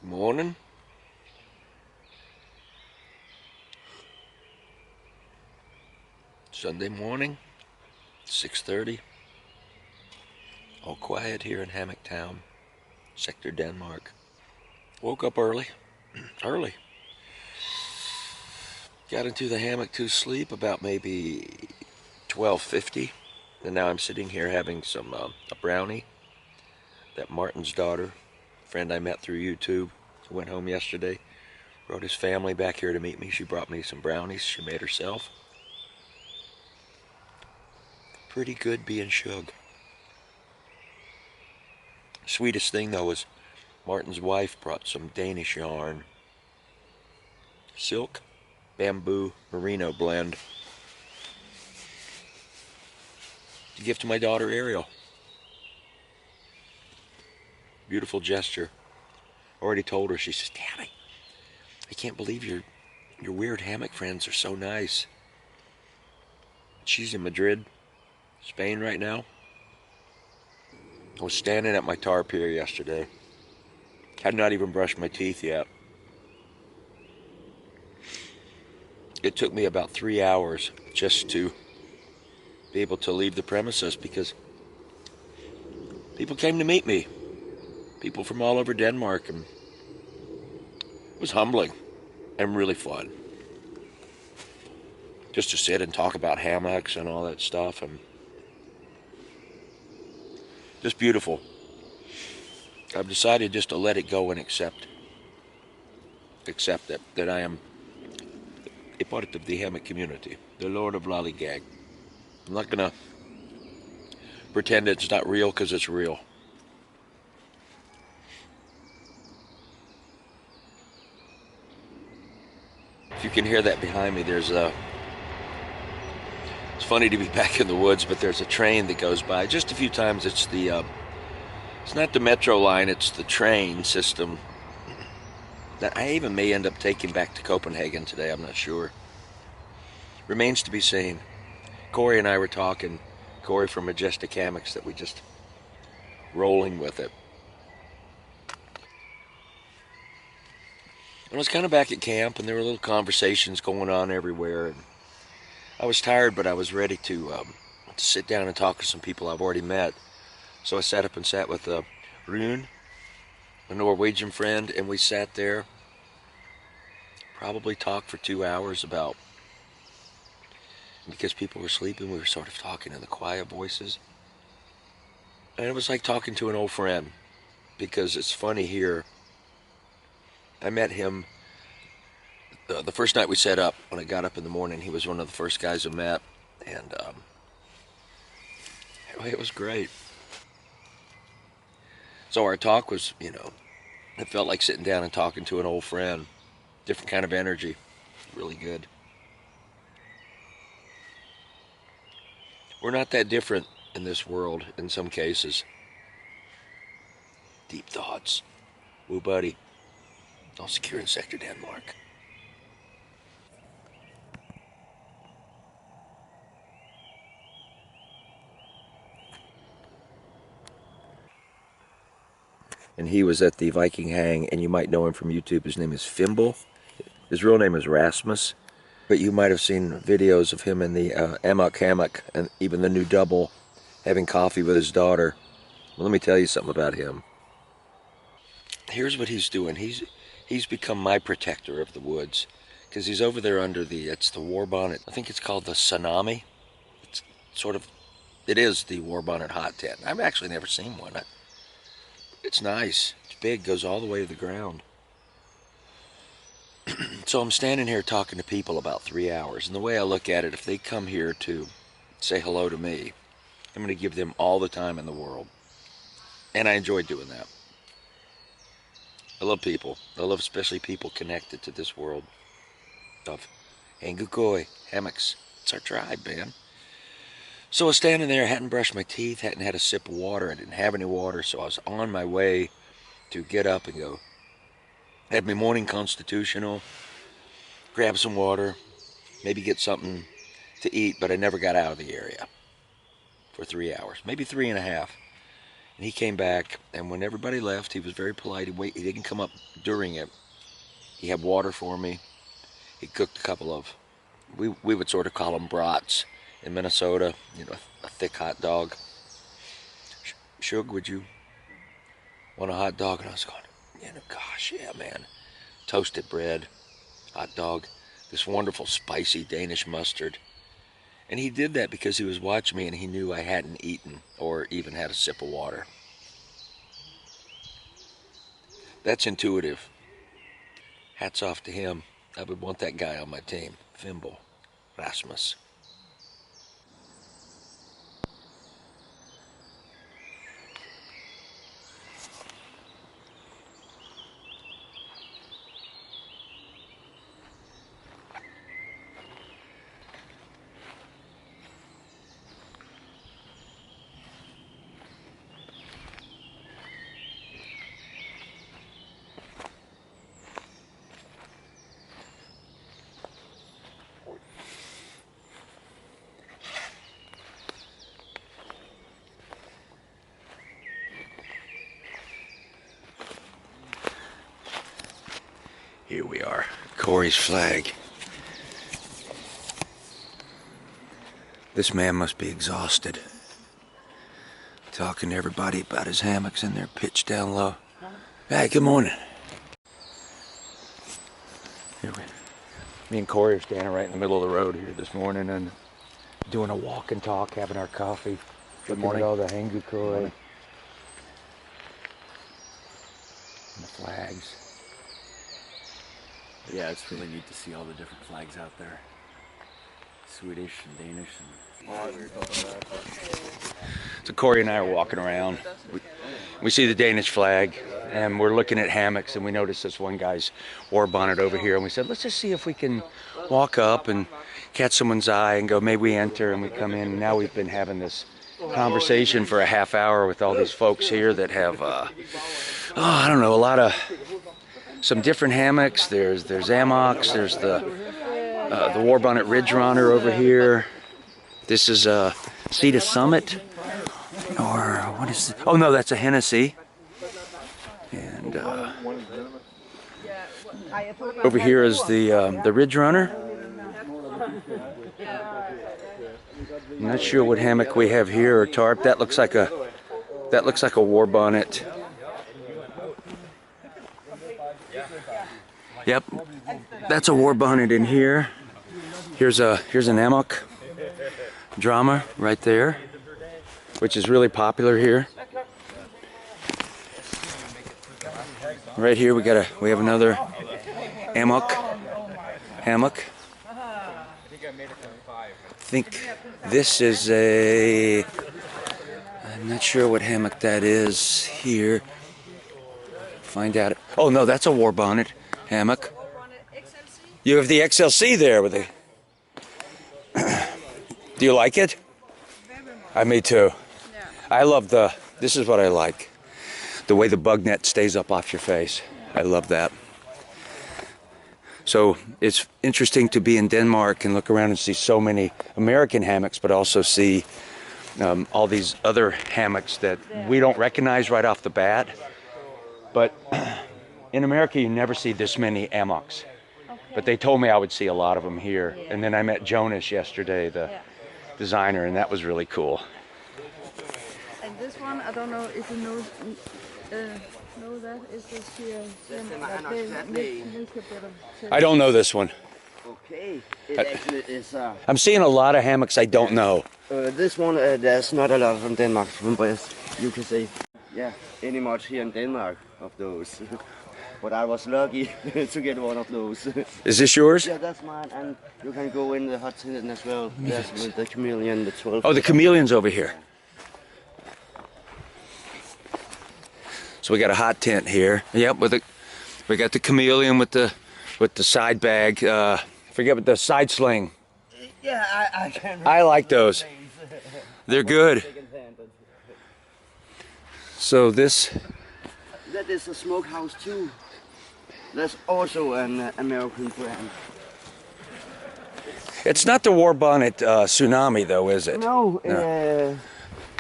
Morning. Sunday morning, 6:30. All quiet here in Hammock Town, Sector Denmark. Woke up early. Early. Got into the hammock to sleep about maybe 12:50. And now I'm sitting here having a brownie that Martin's daughter, friend I met through YouTube, who went home yesterday, brought his family back here to meet me. She brought me some brownies she made herself. Pretty good being shug. Sweetest thing though was Martin's wife brought some Danish yarn, silk, bamboo, merino blend to give to my daughter Ariel. Beautiful gesture. Already told her, she says, "Daddy, I can't believe your weird hammock friends are so nice." She's in Madrid, Spain right now. I was standing at my tar pier yesterday. Had not even brushed my teeth yet. It took me about 3 hours just to be able to leave the premises because people came to meet me. People from all over Denmark, and it was humbling and really fun. Just to sit and talk about hammocks and all that stuff, and just beautiful. I've decided just to let it go and accept that I am a part of the hammock community, the Lord of Lollygag. I'm not gonna pretend it's not real because it's real. If you can hear that behind me, it's funny to be back in the woods, but there's a train that goes by just a few times. It's not the metro line, it's the train system that I even may end up taking back to Copenhagen today. I'm not sure. Remains to be seen. Corey and I were talking, Corey from Majestic Hammocks, that we just rolling with it. I was kind of back at camp, and there were little conversations going on everywhere. And I was tired, but I was ready to sit down and talk to some people I've already met. So I sat up and sat with Rune, a Norwegian friend, and we sat there, probably talked for 2 hours about, because people were sleeping, we were sort of talking in the quiet voices. And it was like talking to an old friend, because it's funny here. I met him the first night we set up. When I got up in the morning, he was one of the first guys I met, and it was great. So our talk was, it felt like sitting down and talking to an old friend. Different kind of energy. Really good. We're not that different in this world in some cases. Deep thoughts. Woo, buddy. All secure in Sector Denmark. And he was at the Viking Hang, and you might know him from YouTube. His name is Fimble. His real name is Rasmus. But you might have seen videos of him in the Amok Hammock, and even the new double, having coffee with his daughter. Well, let me tell you something about him. Here's what he's doing. He's become my protector of the woods, because he's over there under it's the war bonnet. I think it's called the Tsunami. It's sort of, it is the war bonnet hot tent. I've actually never seen one. It's nice. It's big, goes all the way to the ground. So I'm standing here talking to people about 3 hours, and the way I look at it, if they come here to say hello to me, I'm going to give them all the time in the world. And I enjoy doing that. I love people. I love especially people connected to this world of Hangukoi, hammocks. It's our tribe, man. So I was standing there, hadn't brushed my teeth, hadn't had a sip of water. I didn't have any water, so I was on my way to get up and go. Had my morning constitutional, grab some water, maybe get something to eat, but I never got out of the area for 3 hours, maybe 3.5. And He came back, and when everybody left, he was very polite. He didn't come up during it. He had water for me. He cooked a couple of, we would sort of call them brats in Minnesota, you know, a thick hot dog. Shug, would you want a hot dog? And I was going, you know, gosh, yeah, man. Toasted bread, hot dog, this wonderful spicy Danish mustard. And he did that because he was watching me and he knew I hadn't eaten or even had a sip of water. That's intuitive. Hats off to him. I would want that guy on my team, Fimble Rasmus. Here we are, Corey's flag. This man must be exhausted. Talking to everybody about his hammocks and their pitch down low. Hey, good morning. Me and Corey are standing right in the middle of the road here this morning and doing a walk and talk, having our coffee. Good morning. All the Hangu Koi and the flags. Yeah, it's really neat to see all the different flags out there. Swedish and Danish and... So Corey and I are walking around. We see the Danish flag and we're looking at hammocks and we noticed this one guy's war bonnet over here and we said, let's just see if we can walk up and catch someone's eye and go, maybe we enter, and we come in. And now we've been having this conversation for a half hour with all these folks here that have, I don't know, a lot of, some different hammocks. There's Amox, there's the War Bonnet Ridge Runner over here. This is Sea to Summit, or what is it? Oh no, that's a Hennessy. And over here is the Ridge Runner. I'm not sure what hammock we have here or tarp. That looks like a War Bonnet. Yep, that's a War Bonnet in here. Here's an Amok drama right there, which is really popular here. Right here we have another Amok hammock. I think this is I'm not sure what hammock that is here. Find out. Oh no, that's a War Bonnet hammock. You have the XLC there with the. Do you like it? Me too. Yeah. I love this is what I like. The way the bug net stays up off your face. I love that. So it's interesting to be in Denmark and look around and see so many American hammocks, but also see all these other hammocks that we don't recognize right off the bat. But in America, you never see this many Amoks. Okay. But they told me I would see a lot of them here. Yeah. And then I met Jonas yesterday, the designer, and that was really cool. And this one, I don't know if you know that. Is this here? I don't know this one. Okay, it actually is. I'm seeing a lot of hammocks I don't know. This one, there's not a lot from Denmark, but you can say, yeah, any much here in Denmark of those. But I was lucky to get one of those. Is this yours? Yeah, that's mine, and you can go in the hot tent as well. That's with the chameleon, the 12. Oh, the chameleon's over here. So we got a hot tent here. Yep, we got the chameleon with the side bag. Forget what the side sling. Yeah, I can. I like those. They're good. So this. That is a smokehouse too. That's also an American brand. It's not the War Bonnet Tsunami though, is it? No.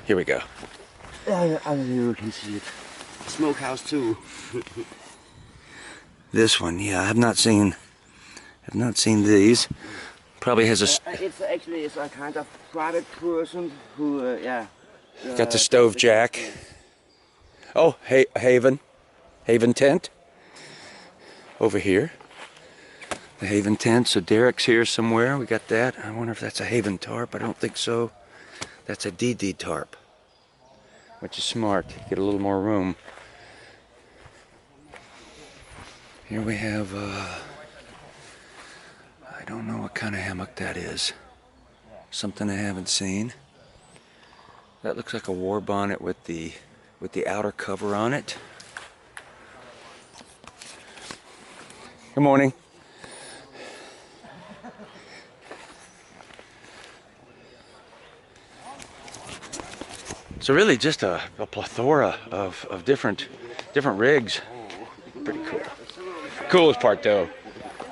Here we go. You can see it. Smokehouse too. This one, yeah, I've not seen these. Probably has a It's actually a kind of private person who, got the stove jack. Oh, Haven tent over here. The Haven tent. So Derek's here somewhere. We got that. I wonder if that's a Haven tarp. I don't think so. That's a DD tarp, which is smart. Get a little more room. Here we have. I don't know what kind of hammock that is. Something I haven't seen. That looks like a war bonnet with the outer cover on it. Good morning. So really just a plethora of different rigs. Pretty cool. Coolest part though,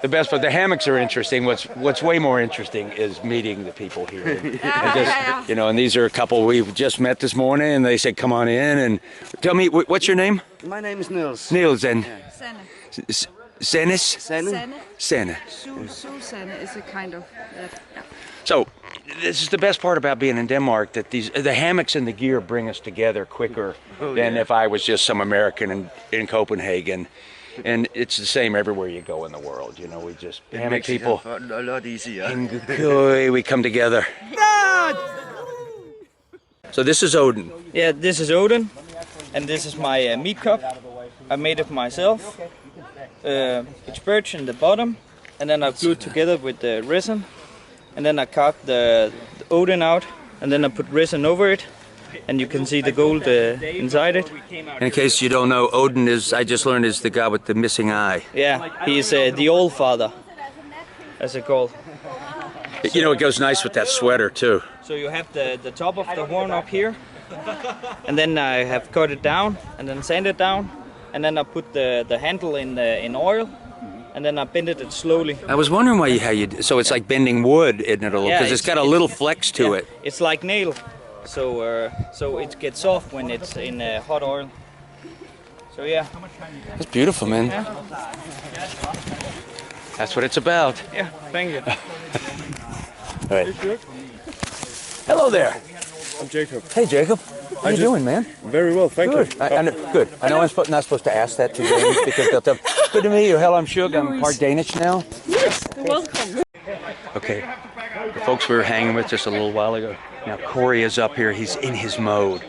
the best part, the hammocks are interesting. What's way more interesting is meeting the people here. And just, you know, and these are a couple we've just met this morning, and they said, "Come on in and tell me what's your name." My name is Niels. Niels and Sanne. Senis. Sanne. Sanne. Susanne is a kind of that. Yeah. So this is the best part about being in Denmark, that the hammocks and the gear bring us together quicker than if I was just some American in Copenhagen. And it's the same everywhere you go in the world. You know, we just hammock people. A lot easier. We come together. So this is Odin. Yeah, this is Odin, and this is my meat cup. I made it myself. It's birch in the bottom, and then I glued together with the resin, and then I carved the Odin out, and then I put resin over it, and you can see the gold inside it. In case you don't know, Odin is, I just learned, is the guy with the missing eye. Yeah, he's the Old Father, as it's called. You know, it goes nice with that sweater too. So you have the top of the horn up here, and then I have cut it down, and then sanded it down, and then I put the handle in oil, and then I bended it slowly. I was wondering why so it's like bending wood, isn't it, a little? Yeah, Because it's got a little flex to it. It's like nail, so it gets soft when it's in hot oil. So yeah. That's beautiful, man. Yeah. That's what it's about. Yeah, thank you. All right. Hello there. I'm Jacob. Hey, Jacob. How you doing, man? Very well, thank Good. you. I know, good. I know I'm not supposed to ask that to Danes because they'll tell. Good to meet you. Hell, I'm Shug. I'm part Danish now. Yes, welcome. Okay. The folks we were hanging with just a little while ago. Now Corey is up here. He's in his mode.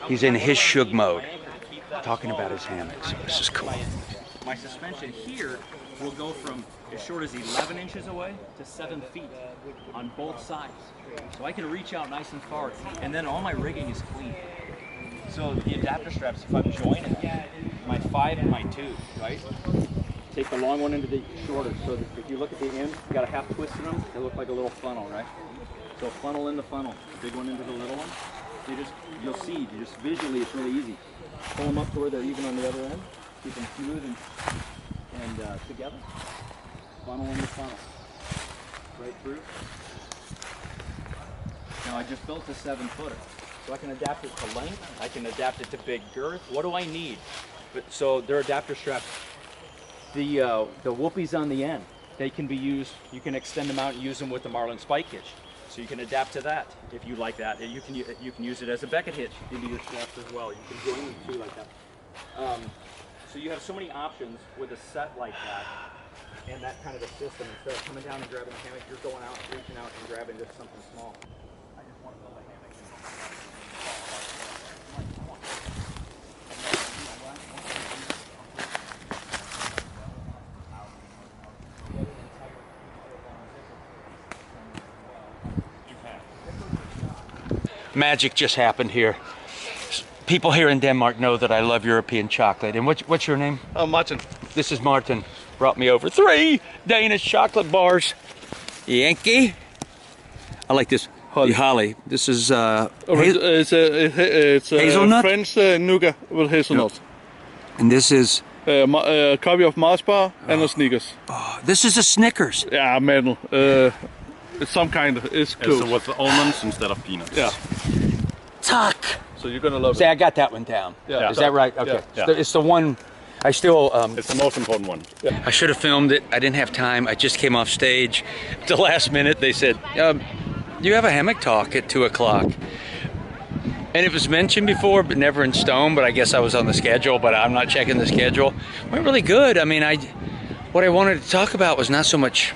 He's in his Shug mode. Talking about his hammocks. This is cool. My suspension here will go from as short as 11 inches away to 7 feet on both sides. So I can reach out nice and far, and then all my rigging is clean. So the adapter straps, if I'm joining my 5 and my 2, right? Take the long one into the shorter, so that if you look at the end, you got a half twist in them, they look like a little funnel, right? So funnel in the funnel, big one into the little one. You'll see, just visually it's really easy. Pull them up to where they're even on the other end, keep them smooth and together. Funnel in the funnel, right through. Now I just built a 7-footer, so I can adapt it to length, I can adapt it to big girth. What do I need? So they're adapter straps. The whoopies on the end, they can be used, you can extend them out and use them with the Marlin spike hitch. So you can adapt to that if you like that. You can use it as a Beckett hitch into your straps as well. You can join them too like that. So you have so many options with a set like that and that kind of a system. Instead of coming down and grabbing a hammock, you're going out, reaching out and grabbing just something small. I just want to build a hammock. Magic just happened here. People here in Denmark know that I love European chocolate. And what's your name? Martin. This is Martin. Brought me over 3 Danish chocolate bars. Yankee. I like this. Holly. This is It's hazelnut? French nougat with hazelnut. And this is A copy of Mars bar and a Snickers. this is a Snickers. Yeah, metal. It's some kind of, it's close. So with almonds instead of peanuts. Yeah. Tuck. so you're gonna love See, it. I got that one down. Yeah. Is that right? Okay. Yeah. It's the one I still. It's the most important one. Yeah. I should have filmed it. I didn't have time. I just came off stage. At the last minute, they said, "You have a hammock talk at 2 o'clock." And it was mentioned before, but never in stone. But I guess I was on the schedule. But I'm not checking the schedule. It went really good. I mean, what I wanted to talk about was not so much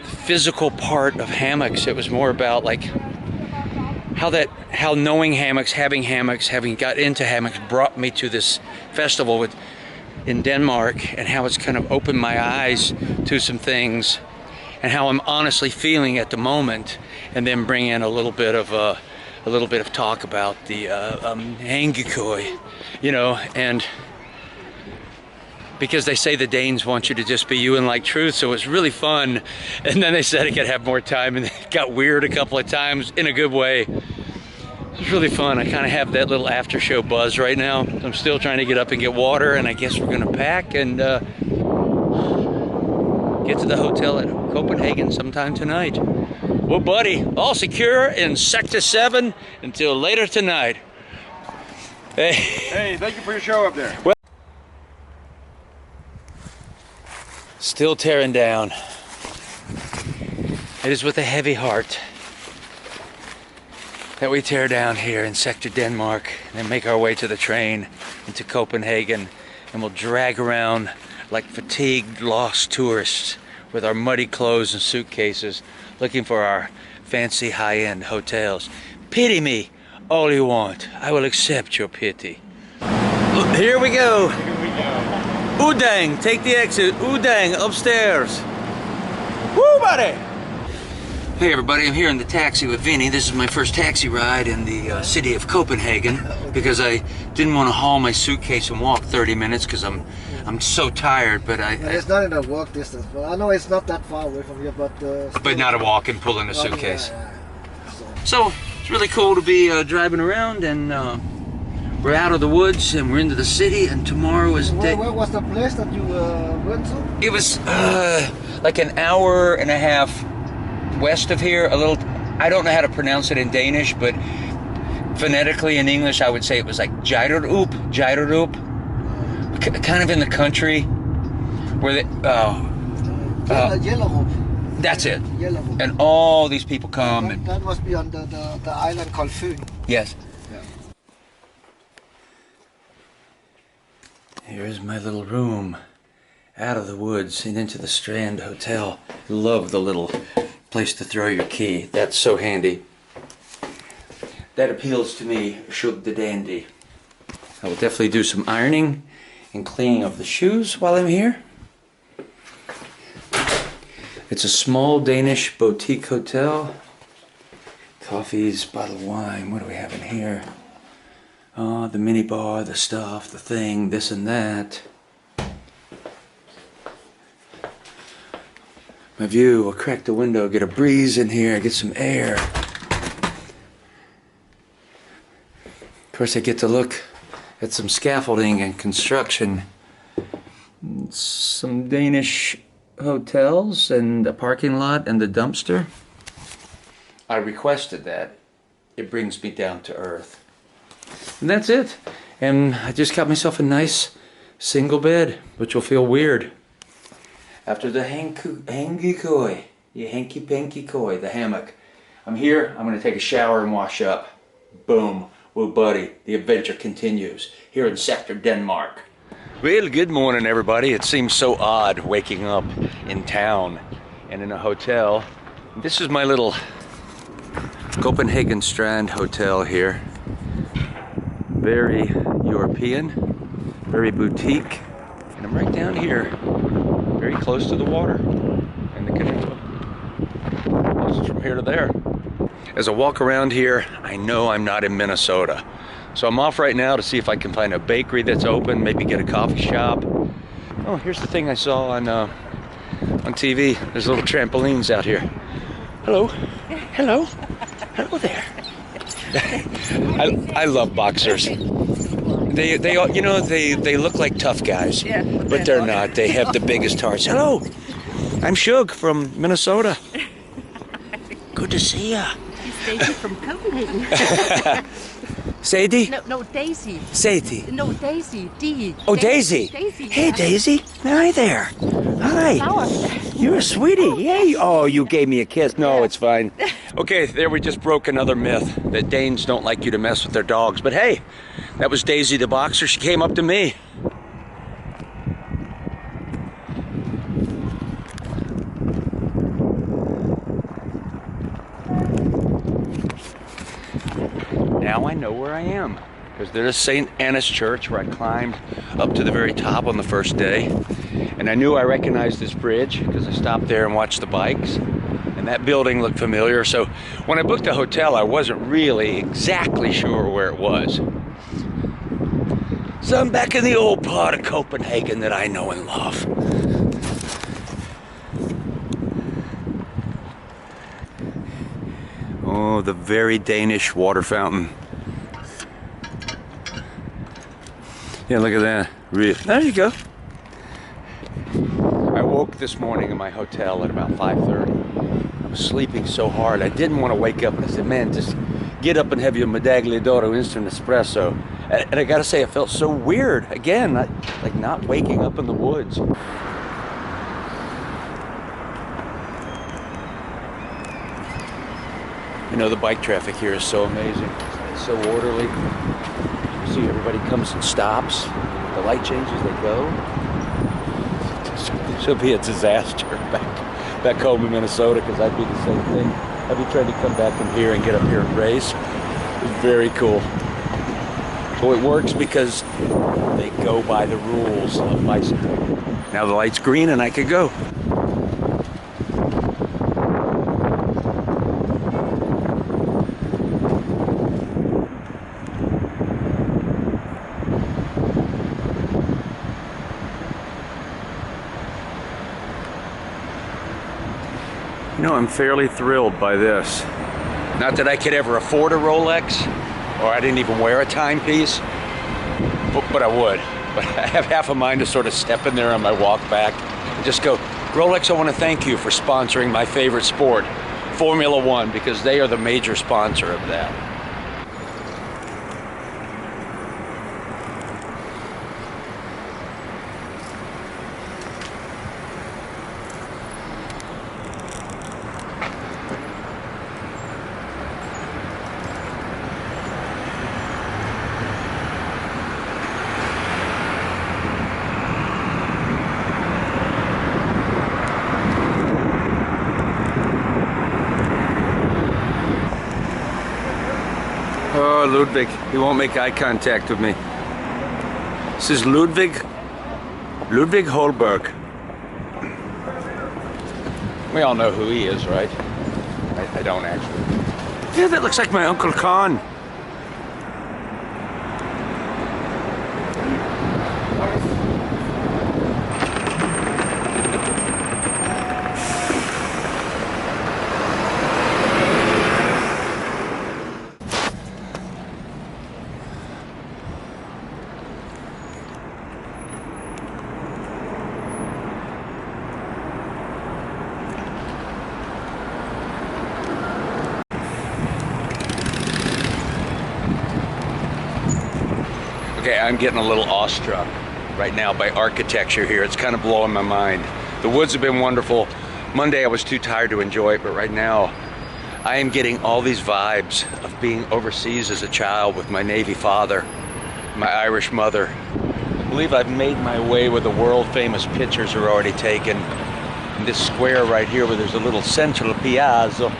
the physical part of hammocks. It was more about like how knowing hammocks, having got into hammocks, brought me to this festival in Denmark, and how it's kind of opened my eyes to some things, and how I'm honestly feeling at the moment, and then bring in a little bit of talk about the Hangikoi, you know, and because they say the Danes want you to just be you and like truth, so it's really fun. And then they said I could have more time, and it got weird a couple of times in a good way. It's really fun. I kind of have that little after show buzz right now. I'm still trying to get up and get water, and I guess we're gonna pack and get to the hotel at Copenhagen sometime tonight. Well, buddy, all secure in Sector 7 until later tonight. Hey. Hey, thank you for your show up there. Well, still tearing down. It is with a heavy heart that we tear down here in Sector Denmark and then make our way to the train into Copenhagen, and we'll drag around like fatigued, lost tourists with our muddy clothes and suitcases looking for our fancy high-end hotels. Pity me all you want. I will accept your pity. Look, here we go. Udang, take the exit. Udang, upstairs. Woo, buddy! Hey everybody, I'm here in the taxi with Vinny. This is my first taxi ride in the city of Copenhagen because I didn't want to haul my suitcase and walk 30 minutes because I'm so tired, but it's not in a walk distance. Well, I know it's not that far away from here, but not a walk and pulling a suitcase. So it's really cool to be driving around, and we're out of the woods and we're into the city, and tomorrow is day. Where was the place that you went to? It was like an hour and a half west of here, a little. I don't know how to pronounce it in Danish, but phonetically in English I would say it was like Jyderup, kind of in the country where they, Yellerup. that's it. Yellerup. And all these people come. And, that must be on the island called Fyn. yes. Here's my little room, out of the woods and into the Strand Hotel. Love the little place to throw your key. That's so handy. That appeals to me, Shug the Dandy. I will definitely do some ironing and cleaning of the shoes while I'm here. It's a small Danish boutique hotel. Coffees, bottle of wine. What do we have in here? The mini bar, the stuff, the thing, this and that. My view, I'll crack the window, get a breeze in here, get some air. Of course, I get to look at some scaffolding and construction. Some Danish hotels and a parking lot and the dumpster. I requested that. It brings me down to earth. And that's it. And I just got myself a nice single bed, which will feel weird. After the Hangikoi, the hanky-panky koi, the hammock. I'm here, I'm gonna take a shower and wash up. Boom, woo buddy, the adventure continues here in Sector Denmark. Well, good morning everybody. It seems so odd waking up in town and in a hotel. This is my little Copenhagen Strand Hotel here. Very European, very boutique. And I'm right down here, very close to the water and the canoe. Just from here to there. As I walk around here, I know I'm not in Minnesota. So I'm off right now to see if I can find a bakery that's open, maybe get a coffee shop. Oh, here's the thing I saw on TV. There's little trampolines out here. Hello. Hello. Hello there. I love boxers. They you know, they look like tough guys, Yeah, but they're not. They have the biggest hearts. Hello, I'm Shug from Minnesota. Good to see ya. Stacy from Copenhagen. Sadie? No, Daisy. Sadie. No, Daisy. D. Oh, Daisy. Daisy. Hey, yeah. Daisy. Hi there. Hi. Flowers. You're a sweetie. Yay. Oh, you gave me a kiss. No, it's fine. Okay, there we just broke another myth that Danes don't like you to mess with their dogs. But hey, that was Daisy the boxer. She came up to me. Now I know where I am, because there's St. Anna's Church where I climbed up to the very top on the first day, and I knew I recognized this bridge because I stopped there and watched the bikes, and that building looked familiar. So when I booked a hotel, I wasn't really exactly sure where it was. So I'm back in the old part of Copenhagen that I know and love. Oh, the very Danish water fountain. Yeah, look at that. There you go. I woke this morning in my hotel at about 5:30. I was sleeping so hard, I didn't want to wake up. And I said, man, just get up and have your Medaglia d'Oro instant espresso. And I gotta say, it felt so weird. Again, like not waking up in the woods. You know, the bike traffic here is so amazing. It's so orderly. You see everybody comes and stops. The light changes, they go. This will be a disaster back home in Minnesota, because I'd be the same thing. I'd be trying to come back from here and get up here and race. It's very cool. So it works because they go by the rules of bicycling. Now the light's green and I could go. You know, I'm fairly thrilled by this. Not that I could ever afford a Rolex, or I didn't even wear a timepiece, but I would. But I have half a mind to sort of step in there on my walk back and just go, Rolex, I want to thank you for sponsoring my favorite sport, Formula One, because they are the major sponsor of that. Oh, Ludwig, he won't make eye contact with me. This is Ludwig Holberg. We all know who he is, right? I don't actually. Yeah, that looks like my Uncle Con. Okay, I'm getting a little awestruck right now by architecture here. It's kind of blowing my mind. The woods have been wonderful. Monday I was too tired to enjoy it, but right now I am getting all these vibes of being overseas as a child with my Navy father, my Irish mother. I believe I've made my way where the world famous pictures are already taken. In this square right here where there's a little central piazza.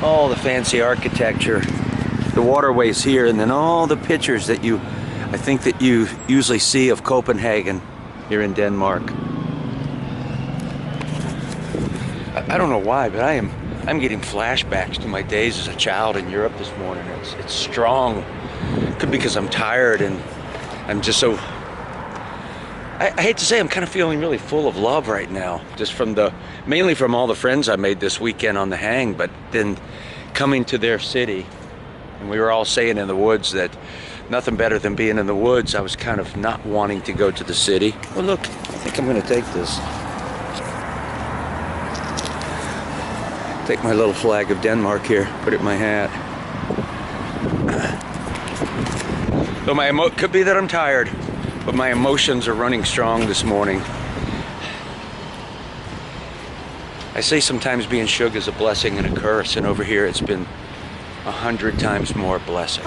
All the fancy architecture. The waterways here, and then all the pictures that I think that you usually see of Copenhagen here in Denmark. I don't know why, but I'm getting flashbacks to my days as a child in Europe this morning. It's strong. Could be because I'm tired and I'm just so. I hate to say, I'm kind of feeling really full of love right now, just mainly from all the friends I made this weekend on the hang, but then coming to their city. And we were all saying in the woods that nothing better than being in the woods. I was kind of not wanting to go to the city. Well, look, I think I'm going to take this. Take my little flag of Denmark here, put it in my hat. So could be that I'm tired, but my emotions are running strong this morning. I say sometimes being shug is a blessing and a curse, and over here it's been 100 times more blessing.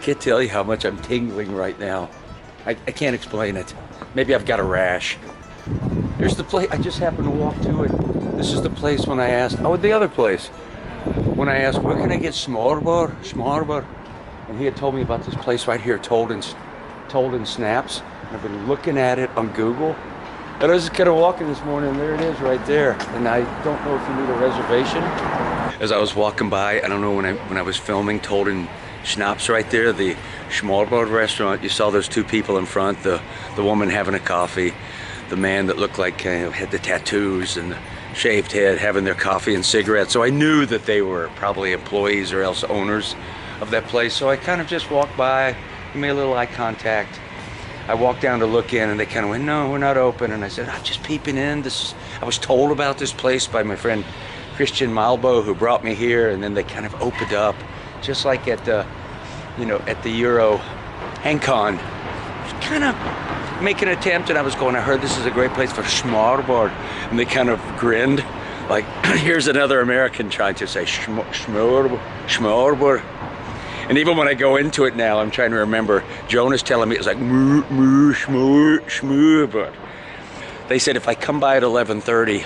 Can't tell you how much I'm tingling right now. I can't explain it. Maybe I've got a rash. Here's the place. I just happened to walk to it. This is the place when I asked, oh, the other place. When I asked, where can I get smørrebrød? And he had told me about this place right here, Told Snaps. And I've been looking at it on Google. And I was just kind of walking this morning, and there it is right there. And I don't know if you need a reservation. As I was walking by, I don't know, when I was filming Told Snaps right there, the smørrebrød restaurant, you saw those two people in front, the woman having a coffee, the man that looked like had the tattoos and the shaved head having their coffee and cigarettes. So I knew that they were probably employees or else owners of that place. So I kind of just walked by, made a little eye contact. I walked down to look in, and they kind of went, no, we're not open. And I said, I'm just peeping in. I was told about this place by my friend Christian Malbo, who brought me here, and then they kind of opened up, just like at the, at the Euro Hancon. Kind of make an attempt, and I was going, I heard this is a great place for smørrebrød, and they kind of grinned, like, here's another American trying to say smørrebrød. And even when I go into it now, I'm trying to remember, Jonah's telling me it's like smørrebrød. They said if I come by at 11:30,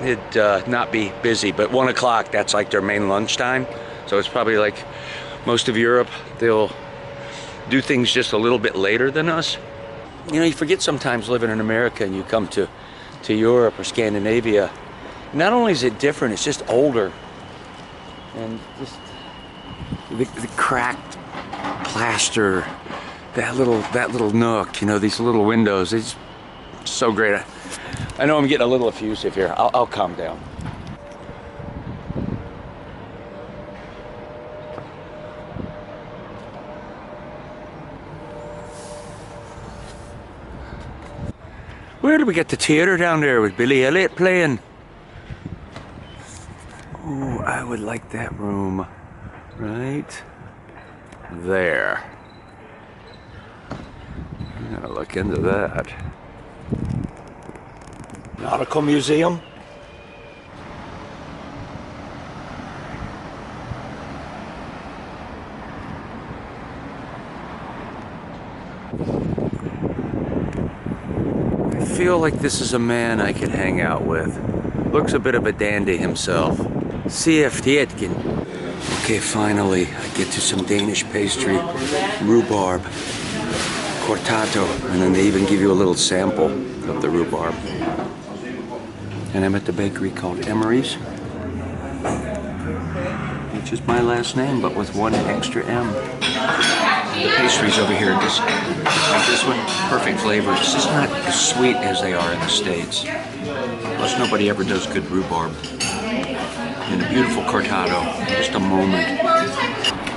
it'd not be busy, but 1 o'clock, that's like their main lunchtime. So it's probably like most of Europe, they'll do things just a little bit later than us. You forget sometimes living in America and you come to Europe or Scandinavia. Not only is it different, it's just older. And just the cracked plaster, that little nook, these little windows, it's so great. I know I'm getting a little effusive here. I'll calm down. Where do we get the theater down there with Billy Elliot playing? Oh, I would like that room right there. I'm gonna look into that. Nautical Museum. I feel like this is a man I could hang out with. Looks a bit of a dandy himself. C.F. Tietgen. Okay, finally, I get to some Danish pastry, rhubarb, cortato, and then they even give you a little sample of the rhubarb. And I'm at the bakery called Emery's, which is my last name, but with one extra M. The pastries over here, just like this one, perfect flavor. It's just not as sweet as they are in the States. Plus, nobody ever does good rhubarb. And a beautiful cortato, just a moment.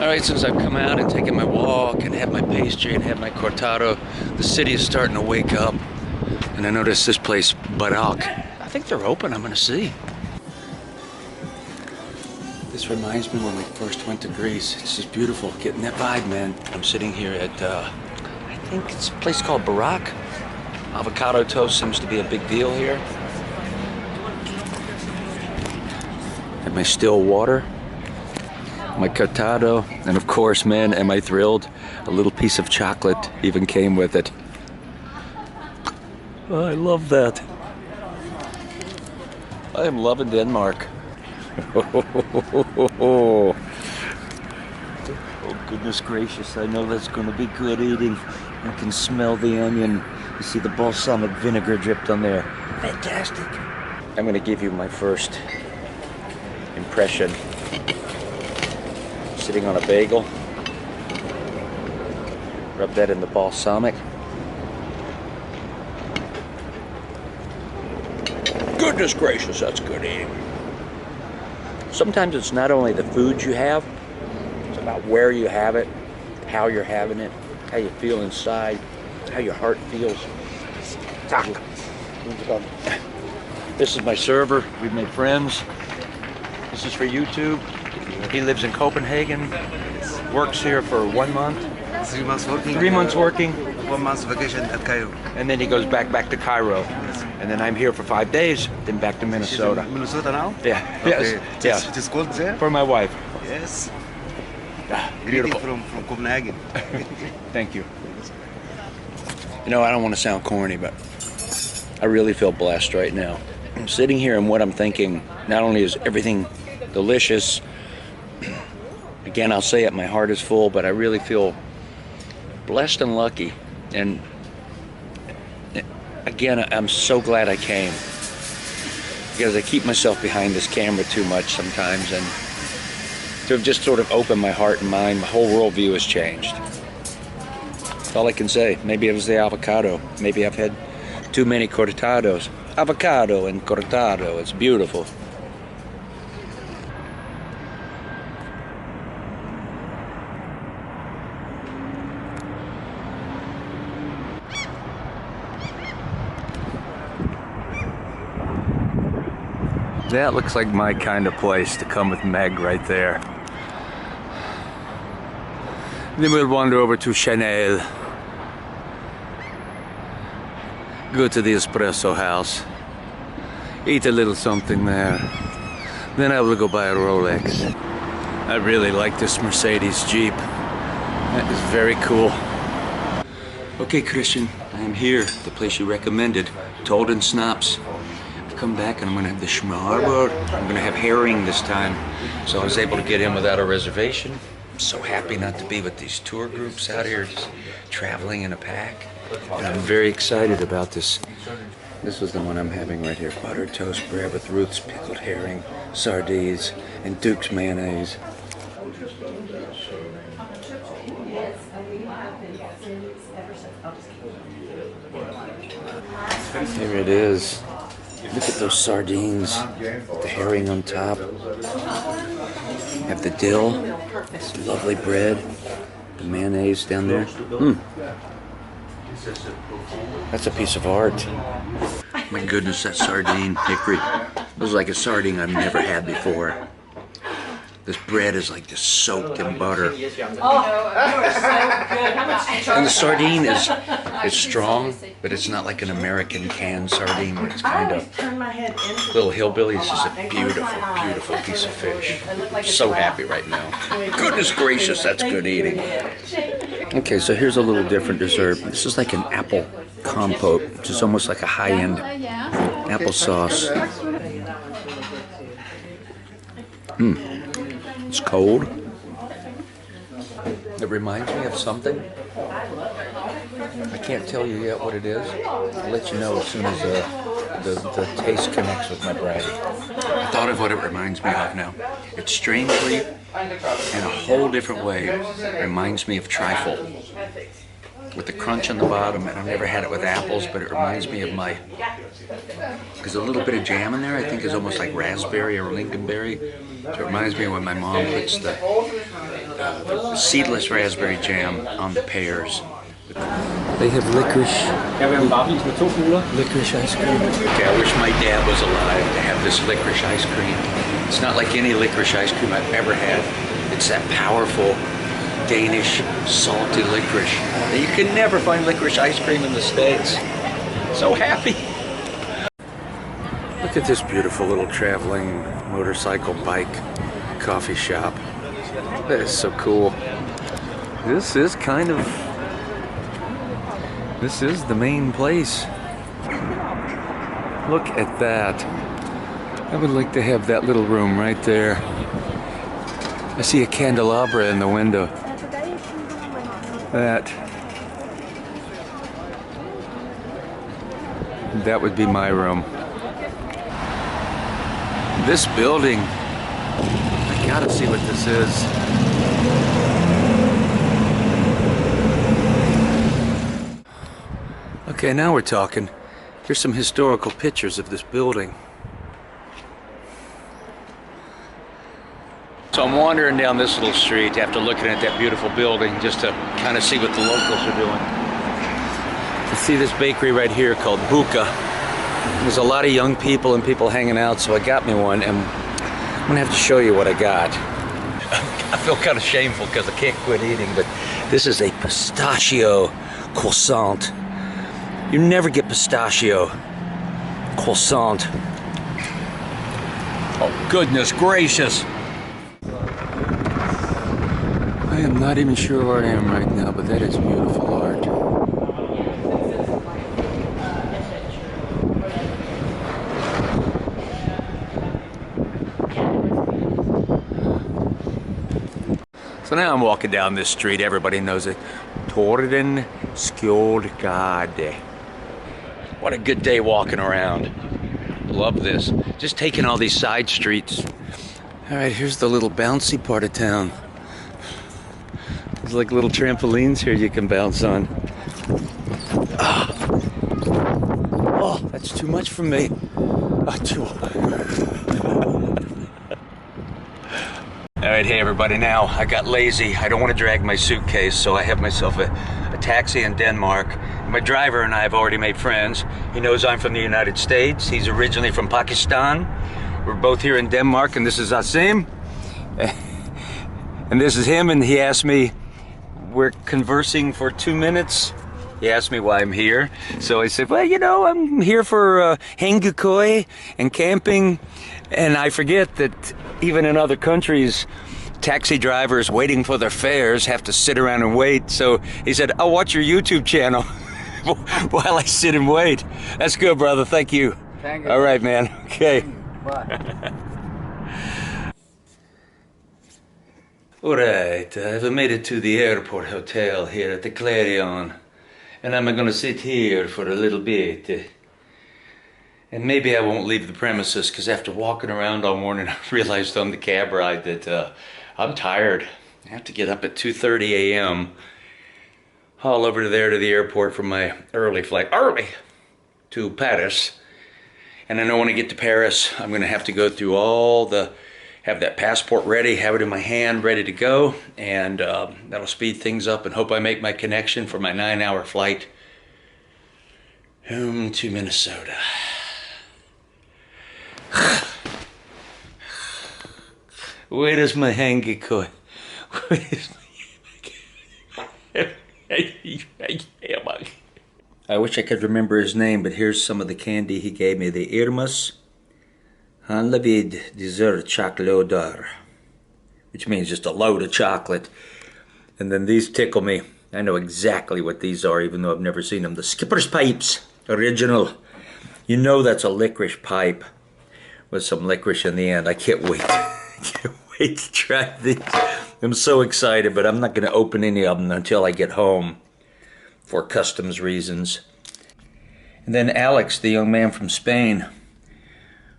All right, since I've come out and taken my walk and had my pastry and had my cortato, the city is starting to wake up. And I noticed this place, Barak. I think they're open, I'm gonna see. This reminds me when we first went to Greece. It's just beautiful, getting that vibe, man. I'm sitting here at, I think it's a place called Barak. Avocado toast seems to be a big deal here. Have my still water, my cortato, and of course, man, am I thrilled, a little piece of chocolate even came with it. Oh, I love that. I am loving Denmark. Oh, goodness gracious, I know that's going to be good eating. I can smell the onion. You see the balsamic vinegar dripped on there. Fantastic. I'm going to give you my first impression. Sitting on a bagel. Rub that in the balsamic. Goodness gracious, that's good eating. sometimes it's not only the food you have, it's about where you have it, how you're having it, how you feel inside, how your heart feels. This is my server. We've made friends. This is for YouTube. He lives in Copenhagen, works here for 1 month. 3 months working. 3 months working. 1 month vacation at Cairo. And then he goes back to Cairo. And then I'm here for 5 days, then back to Minnesota. Minnesota now? Yeah. Okay. Yes. It is cold there? For my wife. Yes. Beautiful. From Copenhagen. Thank you. You know, I don't want to sound corny, but I really feel blessed right now. I'm sitting here and what I'm thinking, not only is everything delicious, again, I'll say it, my heart is full, but I really feel blessed and lucky. And again, I'm so glad I came, because I keep myself behind this camera too much sometimes, and to have just sort of opened my heart and mind, my whole worldview has changed. That's all I can say. Maybe it was the avocado. Maybe I've had too many cortados. Avocado and cortado, it's beautiful. That looks like my kind of place to come with Meg right there. Then we'll wander over to Chanel. Go to the espresso house. Eat a little something there. Then I will go buy a Rolex. I really like this Mercedes Jeep. That is very cool. Okay, Christian, I am here, the place you recommended, Tolden Snaps. Come back and I'm gonna have the schmarbord. I'm gonna have herring this time. So I was able to get in without a reservation. I'm so happy not to be with these tour groups out here just traveling in a pack. And I'm very excited about this. This was the one I'm having right here. Buttered toast bread with Ruth's pickled herring, sardines, and Duke's mayonnaise. Here it is. Look at those sardines, the herring on top. Have the dill, this lovely bread, the mayonnaise down there. That's a piece of art. My goodness, that sardine, hickory. It was like a sardine I've never had before. This bread is like just soaked in butter. Oh, you are so good. How much? And the sardine is strong, but it's not like an American canned sardine where it's kind of little hillbilly. This is a beautiful, beautiful piece of fish. So happy right now. Goodness gracious, that's good eating. Okay, so here's a little different dessert. This is like an apple compote, which is almost like a high-end applesauce. It's cold. It reminds me of something. I can't tell you yet what it is. I'll let you know as soon as the taste connects with my brain. I thought of what it reminds me of now. It strangely, in a whole different way, reminds me of trifle. With the crunch on the bottom, and I've never had it with apples, but it reminds me of my... There's a little bit of jam in there, I think is almost like raspberry or lingonberry. So it reminds me of when my mom puts the seedless raspberry jam on the pears. They have licorice. Licorice ice cream. Okay, I wish my dad was alive to have this licorice ice cream. It's not like any licorice ice cream I've ever had. It's that powerful Danish salty licorice. And you can never find licorice ice cream in the States. So happy. Look at this beautiful little traveling motorcycle bike coffee shop. That is so cool. This is the main place. Look at that. I would like to have that little room right there. I see a candelabra in the window. That would be my room. This building, I gotta see what this is. Okay, now we're talking. Here's some historical pictures of this building. So I'm wandering down this little street after looking at that beautiful building just to kind of see what the locals are doing. You see this bakery right here called Buka. There's a lot of young people and people hanging out, so I got me one, and I'm gonna have to show you what I got. I feel kind of shameful because I can't quit eating, but this is a pistachio croissant. You never get pistachio croissant. Oh, goodness gracious. I am not even sure where I am right now, but that is beautiful art. So now I'm walking down this street, everybody knows it. Torden Skjoldgade. What a good day walking around. Love this. Just taking all these side streets. All right, here's the little bouncy part of town. There's like little trampolines here you can bounce on. Oh, that's too much for me. All right, hey everybody, now I got lazy. I don't want to drag my suitcase, so I have myself a taxi in Denmark. My driver and I have already made friends. He knows I'm from the United States. He's originally from Pakistan. We're both here in Denmark, and this is Asim. And this is him, and he asked me, we're conversing for 2 minutes. He asked me why I'm here. So I said, well, you know, I'm here for hengekøy and camping. And I forget that even in other countries, taxi drivers waiting for their fares have to sit around and wait. So he said, I'll watch your YouTube channel while I sit and wait. That's good, brother. Thank you. Thank you. All right, man. Okay. Bye. All right, I've made it to the airport hotel here at the Clarion, and I'm going to sit here for a little bit. And maybe I won't leave the premises, because after walking around all morning, I realized on the cab ride that I'm tired. I have to get up at 2:30 a.m. all over there to the airport for my early flight. Early! To Paris. And I know when I get to Paris, I'm going to have to go through all the... have that passport ready, have it in my hand, ready to go, and that'll speed things up and hope I make my connection for my 9-hour flight home to Minnesota. Where is my hengekøy? Where is my... I wish I could remember his name, but here's some of the candy he gave me. The Irmas Hanlavid Dessert Chocolateur, which means just a load of chocolate. And then these tickle me. I know exactly what these are, even though I've never seen them. The Skipper's Pipes, original. You know that's a licorice pipe with some licorice in the end. I can't wait. I can't wait to try these. I'm so excited, but I'm not going to open any of them until I get home for customs reasons. And then Alex, the young man from Spain,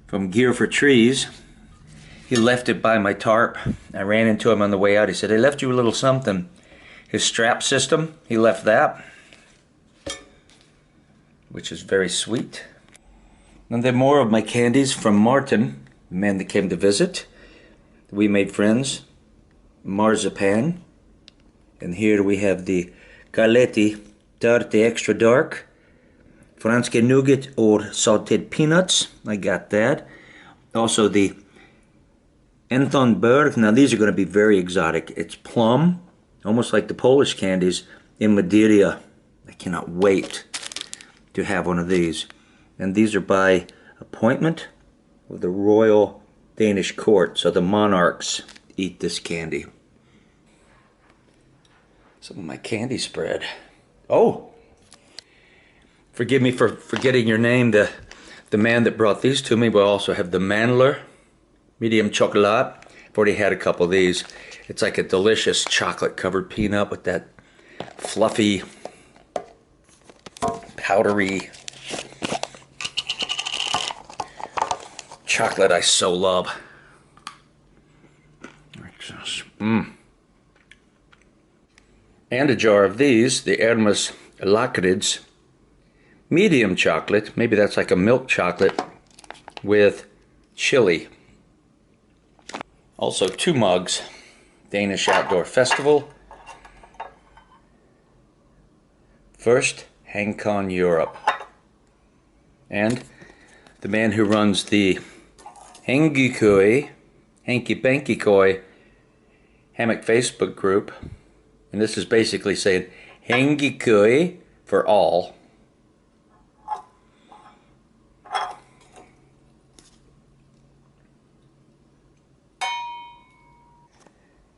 from Gear for Trees, he left it by my tarp. I ran into him on the way out. He said, I left you a little something. His strap system, he left that, which is very sweet. And then more of my candies from Martin, the man that came to visit. We made friends. Marzipan. And here we have the Galetti Tarte Extra Dark. Franske nougat or salted peanuts. I got that. Also the Enthonberg. Now these are going to be very exotic. It's plum, almost like the Polish candies in Madeira. I cannot wait to have one of these. And these are by appointment of the Royal Danish Court. So the monarchs eat this candy. Some of my candy spread. Oh! Forgive me for forgetting your name. The man that brought these to me. We also have the Mandler medium chocolate. I've already had a couple of these. It's like a delicious chocolate covered peanut with that fluffy, powdery chocolate I so love. And a jar of these, the Hermes Lakrids medium chocolate. Maybe that's like a milk chocolate with chili. Also 2 mugs. Danish Outdoor Festival. First, HangCon Europe. And the man who runs the Hanky Panky Koi hammock Facebook group. And this is basically saying Hanky Koi for all.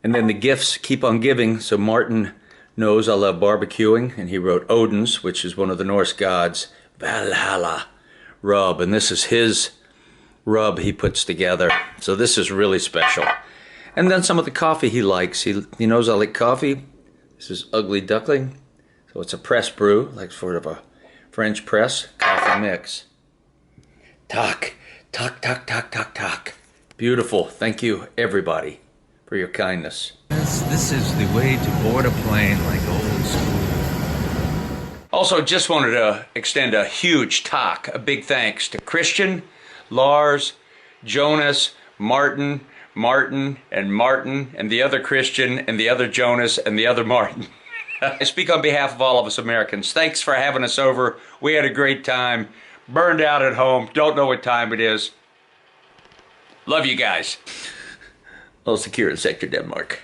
And then the gifts keep on giving, so Martin knows I love barbecuing, and he wrote Odin's, which is one of the Norse gods, Valhalla rub, and this is his rub he puts together. So this is really special. And then some of the coffee he likes. He knows I like coffee. This is Ugly Duckling. So it's a press brew, like sort of a French press coffee mix. Talk, talk, talk, talk, talk, talk. Beautiful. Thank you, everybody, for your kindness. This is the way to board a plane like old school. Also, just wanted to extend a huge talk, a big thanks to Christian, Lars, Jonas, Martin, and the other Christian, and the other Jonas, and the other Martin. I speak on behalf of all of us Americans. Thanks for having us over. We had a great time. Burned out at home. Don't know what time it is. Love you guys. All secure in Sector Denmark.